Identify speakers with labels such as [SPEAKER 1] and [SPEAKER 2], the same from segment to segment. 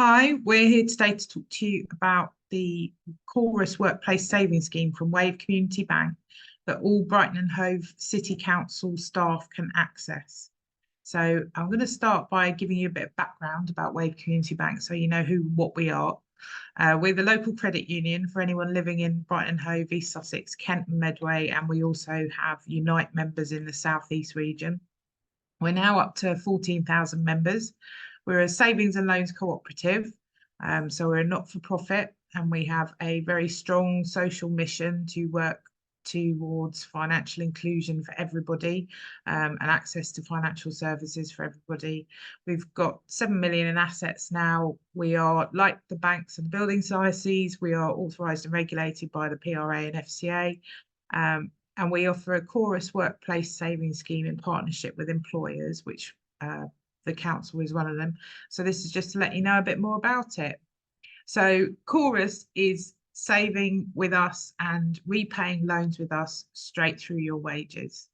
[SPEAKER 1] Hi, we're here today to talk to you about the Chorus Workplace Savings Scheme from Wave Community Bank that all Brighton and Hove City Council staff can access. So I'm going to start by giving you a bit of background about Wave Community Bank so you know what we are. We're the local credit union for anyone living in Brighton and Hove, East Sussex, Kent and Medway, and we also have Unite members in the South East region. We're now up to 14,000 members. We're a savings and loans cooperative, so we're a not-for-profit, and we have a very strong social mission to work towards financial inclusion for everybody, and access to financial services for everybody. We've got 7 million in assets now. We are, like the banks and the building societies, we are authorised and regulated by the PRA and FCA. And we offer a Chorus Workplace Savings Scheme in partnership with employers, which the council is one of them. So this is just to let you know a bit more about it. So Chorus is saving with us and repaying loans with us straight through your wages.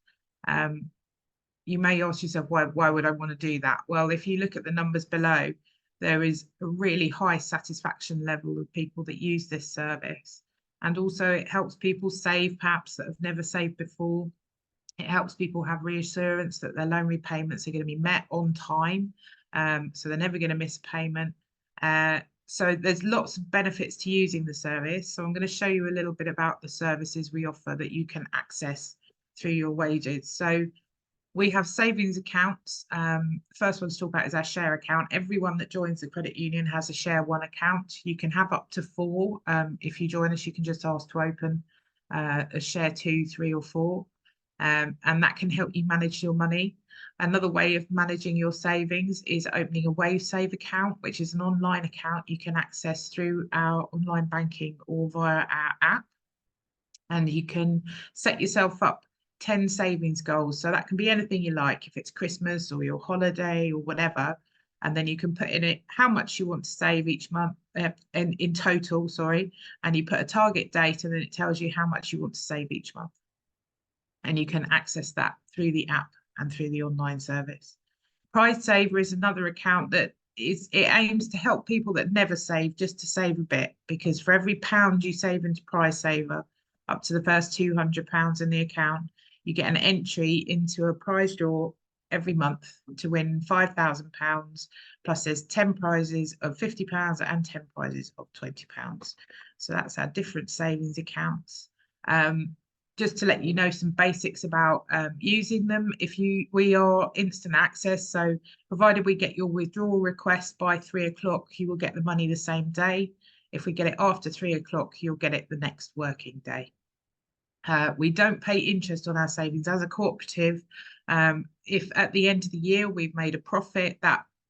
[SPEAKER 1] You may ask yourself, why would I want to do that? Well, if you look at the numbers below, there is a really high satisfaction level of people that use this service. And also it helps people save perhaps that have never saved before. It helps people have reassurance that their loan repayments are going to be met on time. So they're never going to miss a payment. So there's lots of benefits to using the service. So I'm going to show you a little bit about the services we offer that you can access through your wages. So we have savings accounts. First one to talk about is our share account. Everyone that joins the credit union has a share one account. You can have up to 4. If you join us, you can just ask to open a share 2, 3 or 4. And that can help you manage your money. Another way of managing your savings is opening a WaveSave account, which is an online account you can access through our online banking or via our app. And you can set yourself up 10 savings goals. So that can be anything you like, if it's Christmas or your holiday or whatever. And then you can put in it how much you want to save each month in total, sorry. And you put a target date and then it tells you how much you want to save each month. And you can access that through the app and through the online service. Prize Saver is another account that it aims to help people that never save just to save a bit, because for every £1 you save into Prize Saver, up to the first £200 in the account, you get an entry into a prize draw every month to win £5,000, plus there's 10 prizes of £50 and 10 prizes of £20. So that's our different savings accounts. Just to let you know some basics about using them. We are instant access, so provided we get your withdrawal request by 3 o'clock, you will get the money the same day. If we get it after 3 o'clock, you'll get it the next working day. We don't pay interest on our savings as a cooperative. If at the end of the year we've made a profit,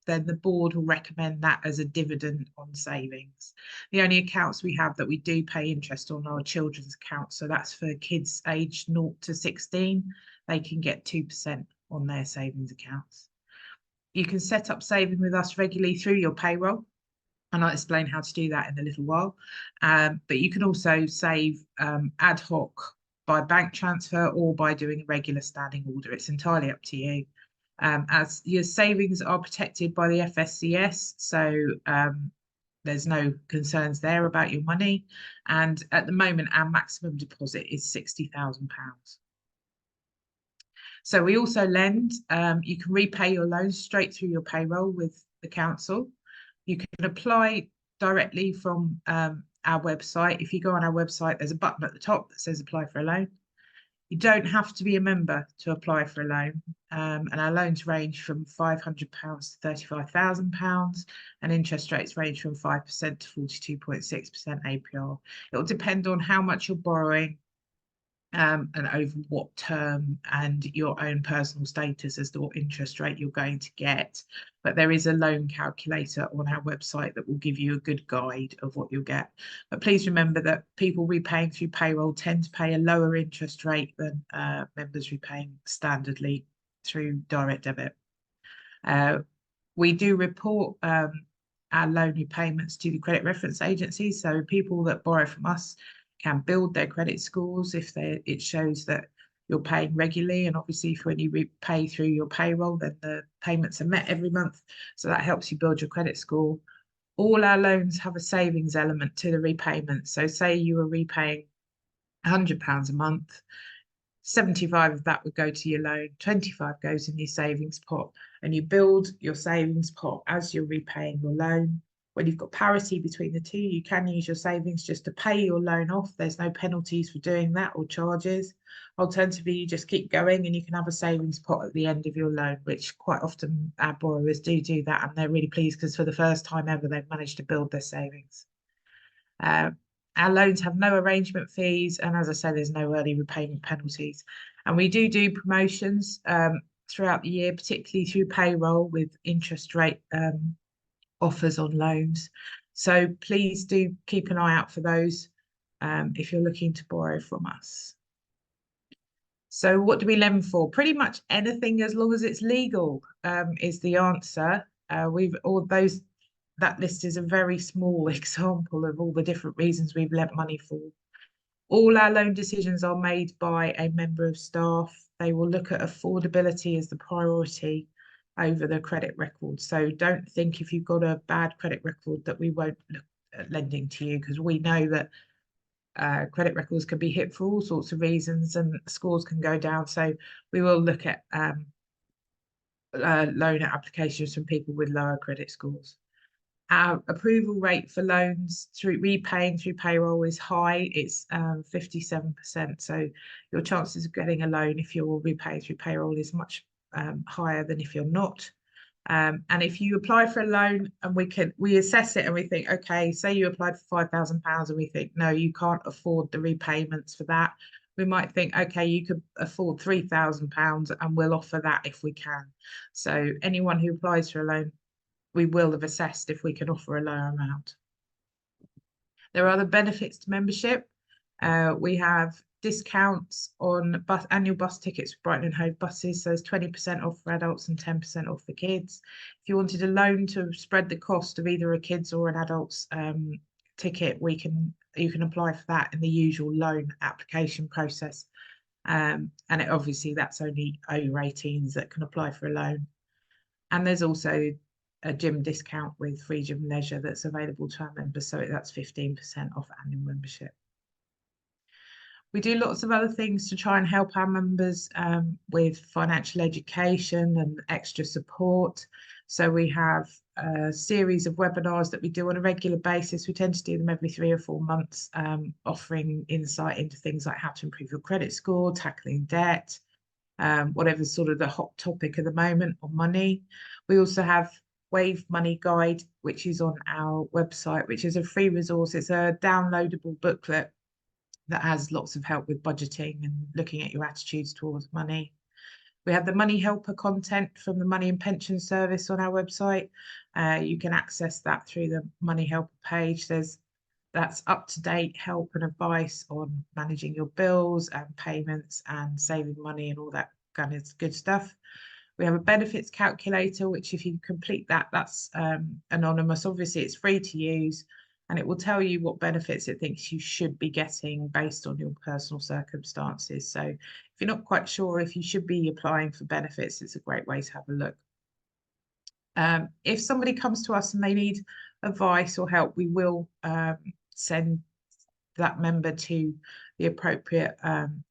[SPEAKER 1] then the board will recommend that as a dividend on savings. The only accounts we have that we do pay interest on are children's accounts. So that's for kids aged 0 to 16. They can get 2% on their savings accounts. You can set up saving with us regularly through your payroll, and I'll explain how to do that in a little while. But you can also save ad hoc by bank transfer or by doing a regular standing order. It's entirely up to you. As your savings are protected by the FSCS, so there's no concerns there about your money. And at the moment, our maximum deposit is £60,000. So we also lend. You can repay your loans straight through your payroll with the council. You can apply directly from our website. If you go on our website, there's a button at the top that says apply for a loan. You don't have to be a member to apply for a loan, and our loans range from £500 to £35,000, and interest rates range from 5% to 42.6% APR. It will depend on how much you're borrowing and over what term, and your own personal status as to what interest rate you're going to get. But there is a loan calculator on our website that will give you a good guide of what you'll get. But please remember that people repaying through payroll tend to pay a lower interest rate than members repaying standardly through direct debit. We do report our loan repayments to the credit reference agency, so people that borrow from us can build their credit scores if it shows that you're paying regularly. And obviously when you repay through your payroll, then the payments are met every month, so that helps you build your credit score. All our loans have a savings element to the repayment. So say you were repaying £100 a month, 75 of that would go to your loan, 25 goes in your savings pot, and you build your savings pot as you're repaying your loan. When you've got parity between the two, you can use your savings just to pay your loan off. There's no penalties for doing that or charges. Alternatively, you just keep going and you can have a savings pot at the end of your loan, which quite often our borrowers do that, and they're really pleased because for the first time ever, they've managed to build their savings. Our loans have no arrangement fees, and as I said, there's no early repayment penalties. And we do promotions throughout the year, particularly through payroll with interest rate offers on loans. So please do keep an eye out for those if you're looking to borrow from us. So what do we lend for? Pretty much anything as long as it's legal is the answer. That list is a very small example of all the different reasons we've lent money for. All our loan decisions are made by a member of staff. They will look at affordability as the priority over the credit record. So don't think if you've got a bad credit record that we won't look at lending to you, because we know that credit records can be hit for all sorts of reasons and scores can go down. So we will look at loan applications from people with lower credit scores. Our approval rate for loans through repaying through payroll is high. It's 57%. So your chances of getting a loan if you're repaying through payroll is much higher than if you're not. And if you apply for a loan and we assess it and we think, okay, say you applied for £5,000 and we think, no, you can't afford the repayments for that. We might think, okay, you could afford £3,000 and we'll offer that if we can. So anyone who applies for a loan, we will have assessed if we can offer a lower amount. There are other benefits to membership. We have discounts on annual bus tickets for Brighton and Hove buses. So there's 20% off for adults and 10% off for kids. If you wanted a loan to spread the cost of either a kid's or an adult's ticket, you can apply for that in the usual loan application process. And obviously that's only over 18s that can apply for a loan. And there's also a gym discount with free gym leisure that's available to our members. So that's 15% off annual membership. We do lots of other things to try and help our members with financial education and extra support. So we have a series of webinars that we do on a regular basis. We tend to do them every 3 or 4 months, offering insight into things like how to improve your credit score, tackling debt, whatever's sort of the hot topic at the moment on money. We also have Wave Money Guide, which is on our website, which is a free resource. It's a downloadable booklet that has lots of help with budgeting and looking at your attitudes towards money. We have the Money Helper content from the Money and Pension Service on our website. You can access that through the Money Helper page. That's up-to-date help and advice on managing your bills and payments and saving money and all that kind of good stuff. We have a benefits calculator, which if you complete that, that's anonymous. Obviously, it's free to use, and it will tell you what benefits it thinks you should be getting based on your personal circumstances. So if you're not quite sure if you should be applying for benefits, it's a great way to have a look. If somebody comes to us and they need advice or help, we will send that member to the appropriate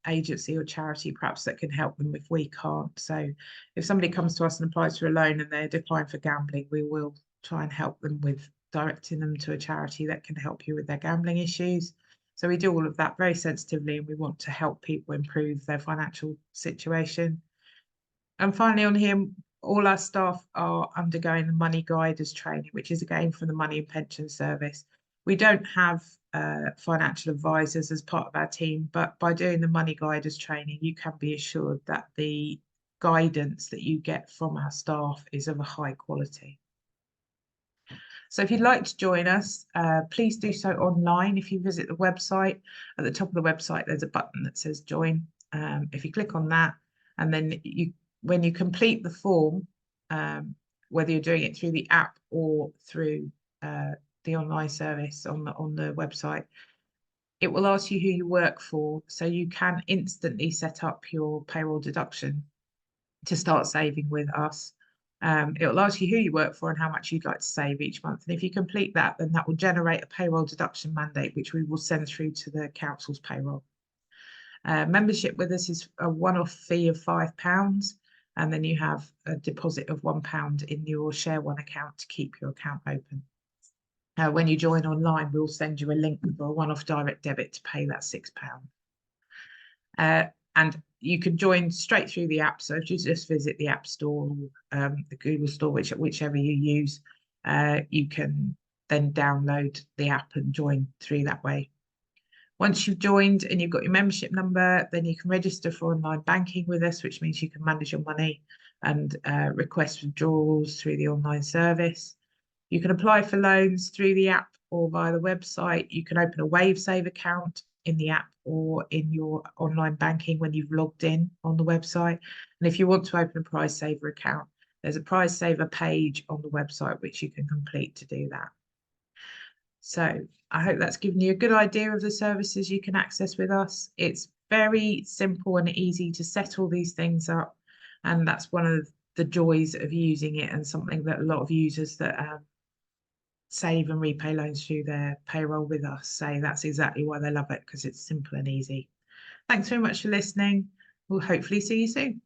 [SPEAKER 1] agency or charity perhaps that can help them if we can't. So if somebody comes to us and applies for a loan and they're declined for gambling, we will try and help them with directing them to a charity that can help you with their gambling issues. So we do all of that very sensitively, and we want to help people improve their financial situation. And finally on here, all our staff are undergoing the Money Guiders training, which is again from the Money and Pension Service. We don't have financial advisors as part of our team, but by doing the Money Guiders training, you can be assured that the guidance that you get from our staff is of a high quality. So if you'd like to join us, please do so online. If you visit the website, at the top of the website, there's a button that says join. If you click on that, and then when you complete the form, whether you're doing it through the app or through the online service on the website, it will ask you who you work for, so you can instantly set up your payroll deduction to start saving with us. It'll ask you who you work for and how much you'd like to save each month. And if you complete that, then that will generate a payroll deduction mandate, which we will send through to the council's payroll. Membership with us is a one-off fee of £5, and then you have a deposit of £1 in your Share One account to keep your account open. When you join online, we'll send you a link for a one-off direct debit to pay that £6. And you can join straight through the app. So if you just visit the App Store, the Google Store, whichever you use, you can then download the app and join through that way. Once you've joined and you've got your membership number, then you can register for online banking with us, which means you can manage your money and request withdrawals through the online service. You can apply for loans through the app or via the website. You can open a WaveSave account in the app or in your online banking when you've logged in on the website. And if you want to open a Prize Saver account, there's a Prize Saver page on the website which you can complete to do that. So I hope that's given you a good idea of the services you can access with us. It's very simple and easy to set all these things up. And that's one of the joys of using it, and something that a lot of users that save and repay loans through their payroll with us say that's exactly why they love it, because it's simple and easy. Thanks very much for listening. We'll hopefully see you soon.